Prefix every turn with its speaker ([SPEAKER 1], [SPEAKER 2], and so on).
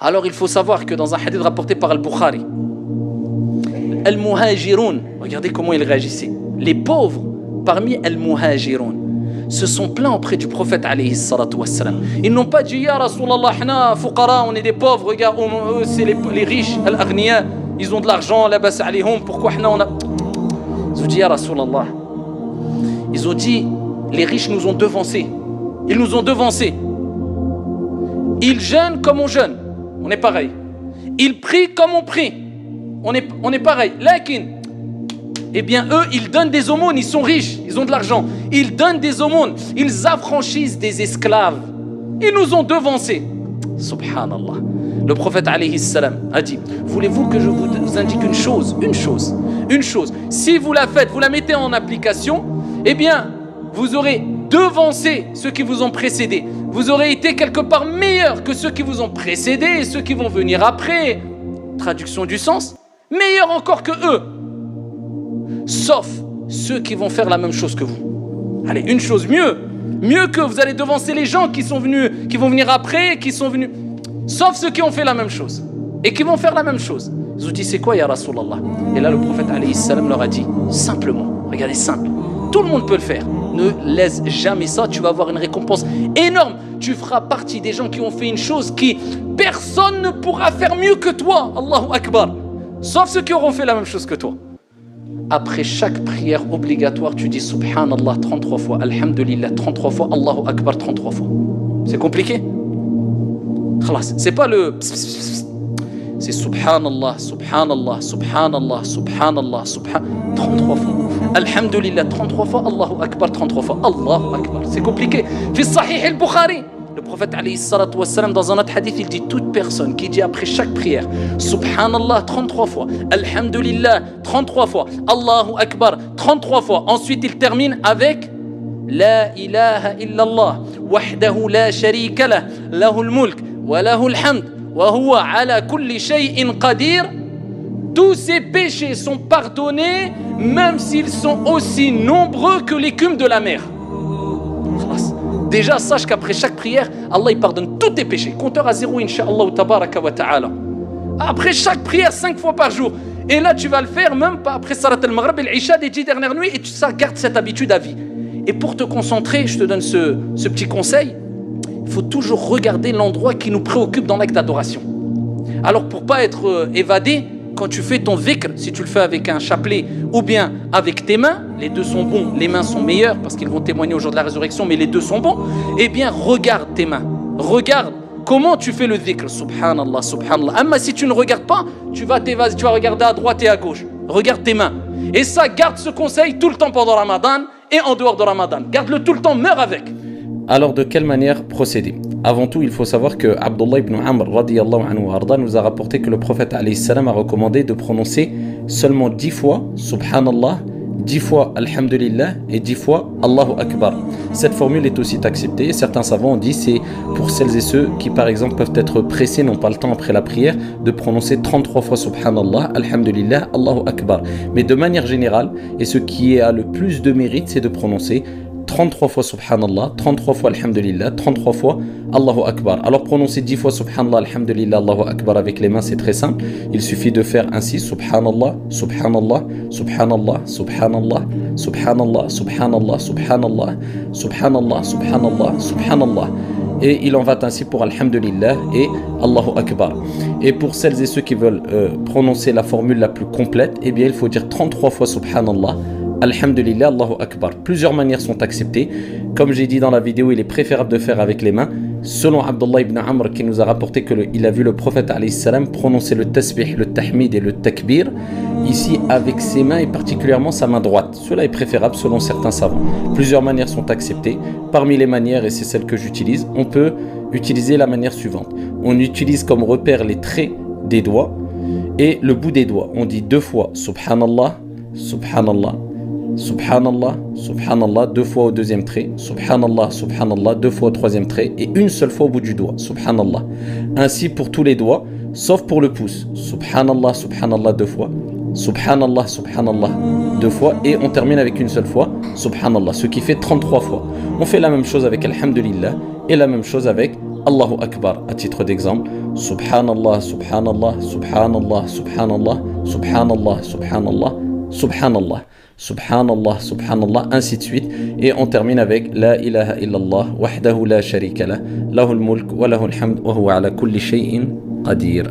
[SPEAKER 1] Alors il faut savoir que dans un hadith rapporté par Al-Bukhari, Al-Muhajiroun, regardez comment il réagissait. Les pauvres parmi Al-Muhajiroun se sont plaints auprès du prophète alayhi salatu wassalam. Ils n'ont pas dit Ya Rasulallah, hna fuqara, on est des pauvres, regarde, eux c'est les riches, Al-Aghniya, ils ont de l'argent, la bas alayhum, pourquoi hna on a. Ils ont dit Ya Rasulallah. Ils ont dit les riches nous ont devancés. Ils nous ont devancés. Ils jeûnent comme on jeûne. On est pareil. Ils prient comme on prie. On est pareil. Lakin, eh bien eux, ils donnent des aumônes. Ils sont riches. Ils ont de l'argent. Ils donnent des aumônes. Ils affranchissent des esclaves. Ils nous ont devancés. Subhanallah. Le prophète alayhi salam a dit, voulez-vous que je vous indique une chose? Si vous la faites, vous la mettez en application, eh bien, vous aurez devancé ceux qui vous ont précédés. Vous aurez été quelque part meilleur que ceux qui vous ont précédés et ceux qui vont venir après. Traduction du sens, meilleur encore que eux. Sauf ceux qui vont faire la même chose que vous. Allez, une chose, mieux que vous allez devancer les gens qui vont venir après, qui sont venus. Sauf ceux qui ont fait la même chose et qui vont faire la même chose. Ils ont dit, c'est quoi, ya Rasulallah? Et là, le prophète alayhi salam leur a dit, simplement, regardez, simple, tout le monde peut le faire. Ne laisse jamais ça, tu vas avoir une récompense énorme. Tu feras partie des gens qui ont fait une chose qui personne ne pourra faire mieux que toi. Allahu Akbar. Sauf ceux qui auront fait la même chose que toi. Après chaque prière obligatoire, tu dis Subhanallah 33 fois, Alhamdulillah 33 fois, Allahu Akbar 33 fois. C'est compliqué? C'est pas le... C'est Subhanallah, Subhanallah, Subhanallah, Subhanallah, Subhanallah, 33 fois. Alhamdulillah, 33 fois, Allahu Akbar, 33 fois, Allahu Akbar. C'est compliqué. Fi Sahih al-Bukhari, le prophète alayhi salatu wassalam, dans un autre hadith, il dit toute personne qui dit après chaque prière, Subhanallah, 33 fois, Alhamdulillah, 33 fois, Allahu Akbar, 33 fois. Ensuite, il termine avec La ilaha illallah, wahdahu la sharika lah, lahul mulk, wa lahul hamd. Tous ces péchés sont pardonnés même s'ils sont aussi nombreux que l'écume de la mer. Déjà sache qu'après chaque prière, Allah il pardonne tous tes péchés. Compteur à zéro, incha'Allah tabaraka wa ta'ala. Après chaque prière, 5 fois par jour. Et là tu vas le faire même pas après Salat al-Maghrib et l'Isha des 10 dernières nuits. Et tu gardes cette habitude à vie. Et pour te concentrer, je te donne ce petit conseil. Il faut toujours regarder l'endroit qui nous préoccupe dans l'acte d'adoration. Alors pour pas être évadé, quand tu fais ton dhikr, si tu le fais avec un chapelet ou bien avec tes mains, les deux sont bons, les mains sont meilleures parce qu'ils vont témoigner au jour de la résurrection, mais les deux sont bons, eh bien regarde tes mains, regarde comment tu fais le dhikr, subhanallah, subhanallah. Mais si tu ne regardes pas, tu vas regarder à droite et à gauche, regarde tes mains. Et ça, garde ce conseil tout le temps pendant Ramadan et en dehors de Ramadan, garde-le tout le temps, meurs avec.
[SPEAKER 2] Alors de quelle manière procéder? Avant tout, il faut savoir que Abdullah ibn Amr radiyallahu anhu arda nous a rapporté que le prophète alayhi salam a recommandé de prononcer seulement 10 fois Subhanallah, 10 fois Alhamdulillah et 10 fois Allahu Akbar. Cette formule est aussi acceptée. Certains savants ont dit c'est pour celles et ceux qui par exemple peuvent être pressés, n'ont pas le temps après la prière, de prononcer 33 fois Subhanallah, Alhamdulillah, Allahu Akbar. Mais de manière générale, et ce qui a le plus de mérite, c'est de prononcer 33 fois Subhanallah, 33 fois Alhamdulillah, 33 fois Allahu Akbar. Alors prononcer 10 fois Subhanallah, Alhamdulillah, Allahu Akbar avec les mains, c'est très simple. Il suffit de faire ainsi Subhanallah, Subhanallah, Subhanallah, Subhanallah, Subhanallah, Subhanallah, Subhanallah, Subhanallah, Subhanallah, Subhanallah. Et il en va ainsi pour Alhamdulillah et Allahu Akbar. Et pour celles et ceux qui veulent prononcer la formule la plus complète, eh bien il faut dire 33 fois Subhanallah, Alhamdulillah, Allahu Akbar. Plusieurs manières sont acceptées. Comme j'ai dit dans la vidéo, il est préférable de faire avec les mains. Selon Abdullah ibn Amr qui nous a rapporté qu'il a vu le prophète alayhi salam prononcer le tasbih, le tahmid et le takbir ici avec ses mains et particulièrement sa main droite. Cela est préférable selon certains savants. Plusieurs manières sont acceptées. Parmi les manières, et c'est celle que j'utilise, on peut utiliser la manière suivante. On utilise comme repère les traits des doigts et le bout des doigts. On dit 2 fois Subhanallah, Subhanallah, Subhanallah, Subhanallah, 2 fois au deuxième trait, Subhanallah, Subhanallah, 2 fois au troisième trait et une seule fois au bout du doigt, Subhanallah. Ainsi pour tous les doigts, sauf pour le pouce, Subhanallah, Subhanallah 2 fois, Subhanallah, Subhanallah 2 fois et on termine avec une seule fois, Subhanallah, ce qui fait 33 fois. On fait la même chose avec Alhamdulillah et la même chose avec Allahu Akbar. À titre d'exemple, Subhanallah, Subhanallah, Subhanallah, Subhanallah, Subhanallah, Subhanallah, Subhanallah, Subhanallah, Subhanallah, ainsi de suite. Et on termine avec La ilaha illallah, wahdahu la sharika lah, lahul mulk wa lahul hamd, wa huwa ala kulli shay'in qadir.